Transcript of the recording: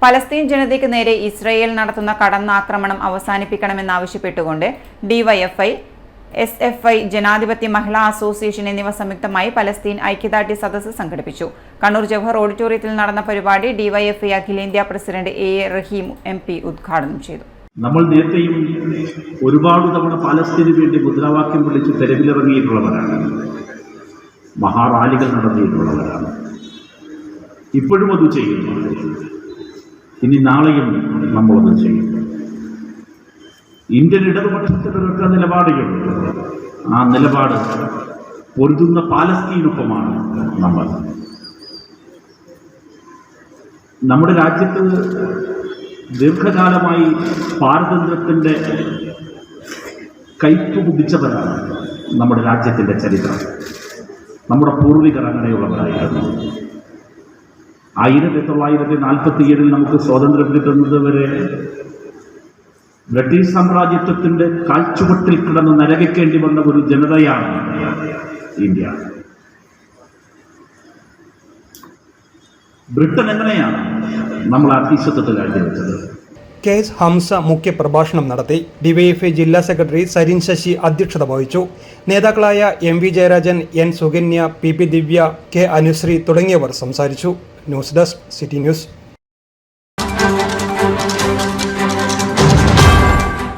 Palestine ജനതയ്ക്ക് നേരെ Israel നടത്തുന്ന കടന്നാക്രമണം അവസാനിപ്പിക്കണമെന്നാവശ്യപ്പെട്ടുകൊണ്ട് ഡിവൈഎഫ്ഐ, എസ്എഫ്ഐ, ജനാധിപത്യ മഹിളാ അസോസിയേഷൻ എന്നിവ സംയുക്തമായി പലസ്തീൻ ഐക്യദാർഢ്യ സദസ്സ് സംഘടിപ്പിച്ചു. കണ്ണൂർ ജവഹർ ഓഡിറ്റോറിയത്തിൽ നടന്ന പരിപാടി ഡിവൈഎഫ്ഐ അഖിലേന്ത്യാ പ്രസിഡന്റ് എ റഹീം MP ഉദ്ഘാടനം ചെയ്തു. നമ്മൾ നേരത്തെയും ഒരുപാട് തവണ പാലസ്തീനു വേണ്ടി മുദ്രാവാക്യം വിളിച്ച് തെരുവിലിറങ്ങിയിട്ടുള്ളവരാണ്, മഹാറാലികൾ നടത്തിയിട്ടുള്ളവരാണ്. ഇപ്പോഴും അത് ചെയ്യുന്നു, ഇനി നാളെയും നമ്മളത് ചെയ്യും. ഇന്ത്യൻ ഇടതുപക്ഷത്തിലൊക്കെ നിലപാടുകളുണ്ട്. ആ നിലപാട് പൊരുതുന്ന പാലസ്തീനൊപ്പമാണ് നമ്മൾ. നമ്മുടെ രാജ്യത്ത് ദീർഘകാലമായി പാരതന്ത്ര്യത്തിൻ്റെ കയ്പ് കുടിച്ചവരാണ് നമ്മുടെ രാജ്യത്തിൻ്റെ ചരിത്രം. നമ്മുടെ പൂർവികർ അങ്ങനെയുള്ളവരായിരുന്നു. 1947 നമുക്ക് സ്വാതന്ത്ര്യം കിട്ടുന്നത് വരെ ബ്രിട്ടീഷ് സാമ്രാജ്യത്വത്തിൻ്റെ കാൽച്ചുവട്ടിൽ കിടന്ന് നരകിക്കേണ്ടി വന്ന ഒരു ജനതയാണ് ഇന്ത്യ. ബ്രിട്ടൻ എങ്ങനെയാണ് നമ്മൾ അധീശത്വത്തിൽ കാഴ്ചവെച്ചത്? KS ഹംസ മുഖ്യപ്രഭാഷണം നടത്തി. ഡിവൈഎഫ്ഐ ജില്ലാ സെക്രട്ടറി സരിൻ ശശി അധ്യക്ഷത വഹിച്ചു. നേതാക്കളായ MV Jayarajan, N Sukanya, PP ദിവ്യ, K അനുശ്രീ തുടങ്ങിയവർ സംസാരിച്ചു. News desk, city news.